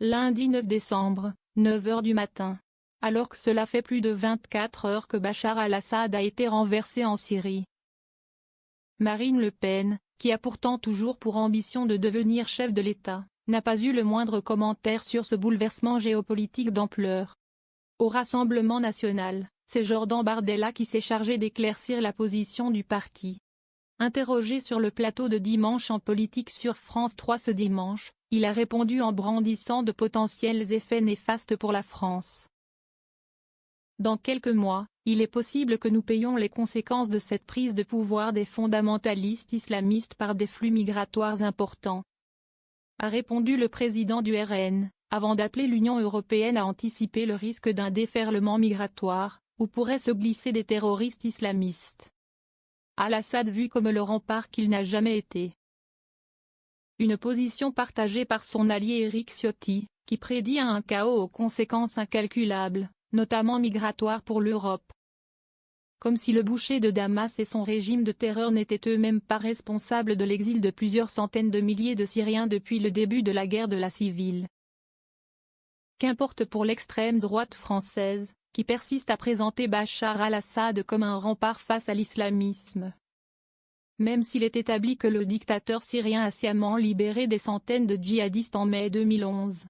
Lundi 9 décembre, 9 heures du matin. Alors que cela fait plus de 24 heures que Bachar al-Assad a été renversé en Syrie. Marine Le Pen, qui a pourtant toujours pour ambition de devenir chef de l'État, n'a pas eu le moindre commentaire sur ce bouleversement géopolitique d'ampleur. Au Rassemblement national, c'est Jordan Bardella qui s'est chargé d'éclaircir la position du parti. Interrogé sur le plateau de Dimanche en politique sur France 3 ce dimanche, il a répondu en brandissant de potentiels effets néfastes pour la France. Dans quelques mois, il est possible que nous payions les conséquences de cette prise de pouvoir des fondamentalistes islamistes par des flux migratoires importants, a répondu le président du RN, avant d'appeler l'Union européenne à anticiper le risque d'un déferlement migratoire, où pourraient se glisser des terroristes islamistes. Al-Assad vu comme le rempart qu'il n'a jamais été. Une position partagée par son allié Éric Ciotti, qui prédit un chaos aux conséquences incalculables, notamment migratoires pour l'Europe. Comme si le boucher de Damas et son régime de terreur n'étaient eux-mêmes pas responsables de l'exil de plusieurs centaines de milliers de Syriens depuis le début de la guerre de la civile. Qu'importe pour l'extrême droite française, qui persiste à présenter Bachar al-Assad comme un rempart face à l'islamisme. Même s'il est établi que le dictateur syrien a sciemment libéré des centaines de djihadistes en mai 2011.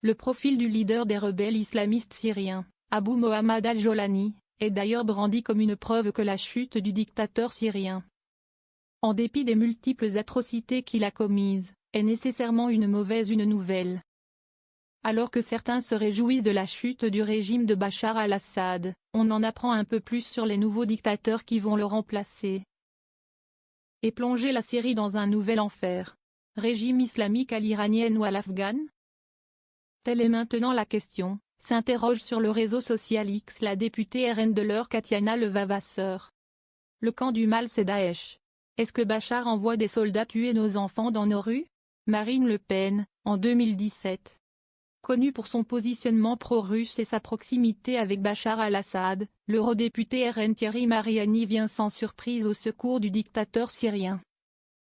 Le profil du leader des rebelles islamistes syriens, Abu Mohammad al-Jolani, est d'ailleurs brandi comme une preuve que la chute du dictateur syrien, en dépit des multiples atrocités qu'il a commises, est nécessairement une nouvelle. Alors que certains se réjouissent de la chute du régime de Bachar al-Assad, on en apprend un peu plus sur les nouveaux dictateurs qui vont le remplacer. Et plonger la Syrie dans un nouvel enfer. Régime islamique à l'iranienne ou à l'afghane? Telle est maintenant la question, s'interroge sur le réseau social X la députée RN de l'heure Katiana Levavasseur. Le camp du mal c'est Daesh. Est-ce que Bachar envoie des soldats tuer nos enfants dans nos rues? Marine Le Pen, en 2017. Connu pour son positionnement pro-russe et sa proximité avec Bachar al-Assad, l'eurodéputé RN Thierry Mariani vient sans surprise au secours du dictateur syrien.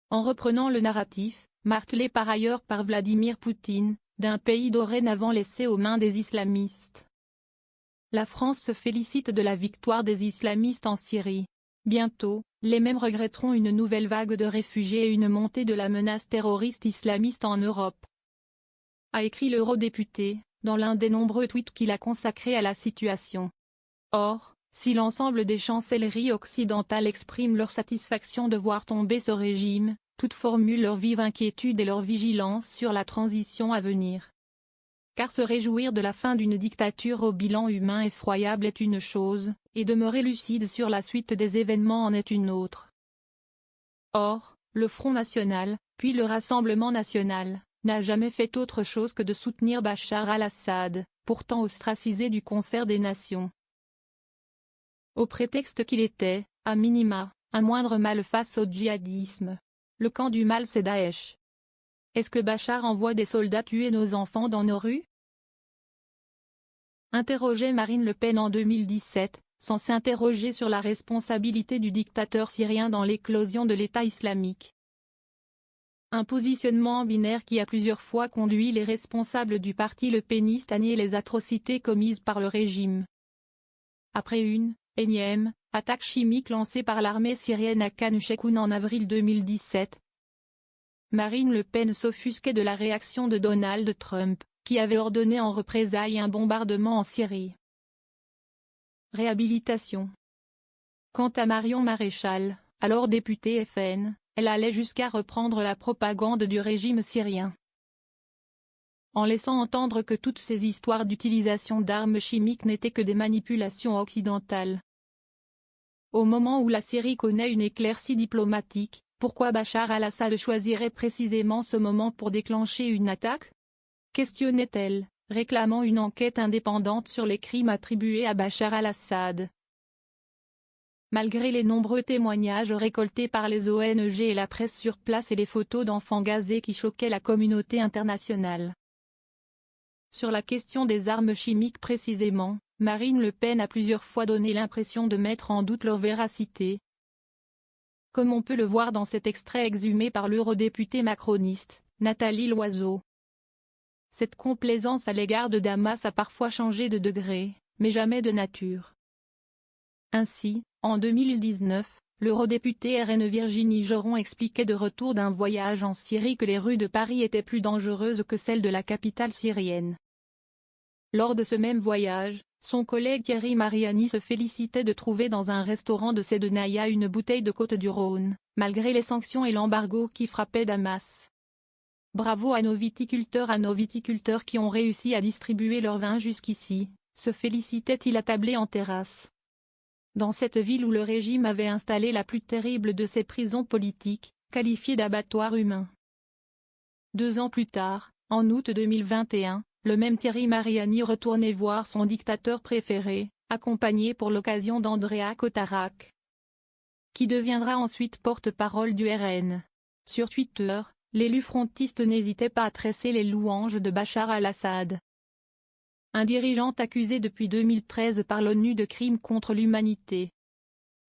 En reprenant le narratif, martelé par ailleurs par Vladimir Poutine, d'un pays dorénavant laissé aux mains des islamistes. La France se félicite de la victoire des islamistes en Syrie. Bientôt, les mêmes regretteront une nouvelle vague de réfugiés et une montée de la menace terroriste islamiste en Europe, a écrit l'eurodéputé, dans l'un des nombreux tweets qu'il a consacrés à la situation. Or, si l'ensemble des chancelleries occidentales expriment leur satisfaction de voir tomber ce régime, toutes formulent leur vive inquiétude et leur vigilance sur la transition à venir. Car se réjouir de la fin d'une dictature au bilan humain effroyable est une chose, et demeurer lucide sur la suite des événements en est une autre. Or, le Front National, puis le Rassemblement National, n'a jamais fait autre chose que de soutenir Bachar al-Assad, pourtant ostracisé du concert des nations. Au prétexte qu'il était, à minima, un moindre mal face au djihadisme. Le camp du mal c'est Daesh. Est-ce que Bachar envoie des soldats tuer nos enfants dans nos rues? Interrogeait Marine Le Pen en 2017, sans s'interroger sur la responsabilité du dictateur syrien dans l'éclosion de l'État islamique. Un positionnement binaire qui a plusieurs fois conduit les responsables du parti le péniste à nier les atrocités commises par le régime. Après une énième attaque chimique lancée par l'armée syrienne à Khan Sheikhoun en avril 2017, Marine Le Pen s'offusquait de la réaction de Donald Trump, qui avait ordonné en représailles un bombardement en Syrie. Réhabilitation. Quant à Marion Maréchal, alors députée FN, elle allait jusqu'à reprendre la propagande du régime syrien, en laissant entendre que toutes ces histoires d'utilisation d'armes chimiques n'étaient que des manipulations occidentales. Au moment où la Syrie connaît une éclaircie diplomatique, pourquoi Bachar al-Assad choisirait précisément ce moment pour déclencher une attaque? Questionnait-elle, réclamant une enquête indépendante sur les crimes attribués à Bachar al-Assad. Malgré les nombreux témoignages récoltés par les ONG et la presse sur place et les photos d'enfants gazés qui choquaient la communauté internationale. Sur la question des armes chimiques précisément, Marine Le Pen a plusieurs fois donné l'impression de mettre en doute leur véracité, comme on peut le voir dans cet extrait exhumé par l'eurodéputée macroniste, Nathalie Loiseau. Cette complaisance à l'égard de Damas a parfois changé de degré, mais jamais de nature. Ainsi, en 2019, l'eurodéputée RN Virginie Joron expliquait de retour d'un voyage en Syrie que les rues de Paris étaient plus dangereuses que celles de la capitale syrienne. Lors de ce même voyage, son collègue Thierry Mariani se félicitait de trouver dans un restaurant de Sédenaya une bouteille de Côtes-du-Rhône, malgré les sanctions et l'embargo qui frappaient Damas. Bravo à nos viticulteurs qui ont réussi à distribuer leur vin jusqu'ici, se félicitait-il attablé en terrasse. Dans cette ville où le régime avait installé la plus terrible de ses prisons politiques, qualifiée d'abattoir humain. 2 ans plus tard, en août 2021, le même Thierry Mariani retournait voir son dictateur préféré, accompagné pour l'occasion d'Andrea Cotarac, qui deviendra ensuite porte-parole du RN. Sur Twitter, l'élu frontiste n'hésitait pas à tresser les louanges de Bachar al-Assad. Un dirigeant accusé depuis 2013 par l'ONU de crimes contre l'humanité.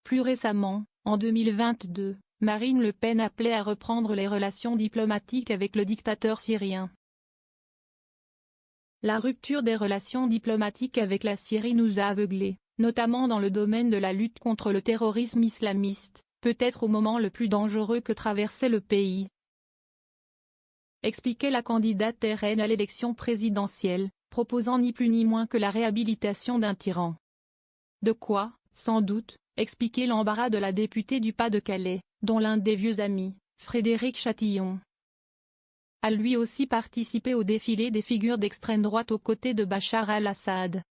Plus récemment, en 2022, Marine Le Pen appelait à reprendre les relations diplomatiques avec le dictateur syrien. La rupture des relations diplomatiques avec la Syrie nous a aveuglés, notamment dans le domaine de la lutte contre le terrorisme islamiste, peut-être au moment le plus dangereux que traversait le pays. Expliquait la candidate RN à l'élection présidentielle, proposant ni plus ni moins que la réhabilitation d'un tyran. De quoi, sans doute, expliquer l'embarras de la députée du Pas-de-Calais, dont l'un des vieux amis, Frédéric Chatillon, a lui aussi participé au défilé des figures d'extrême droite aux côtés de Bachar al-Assad.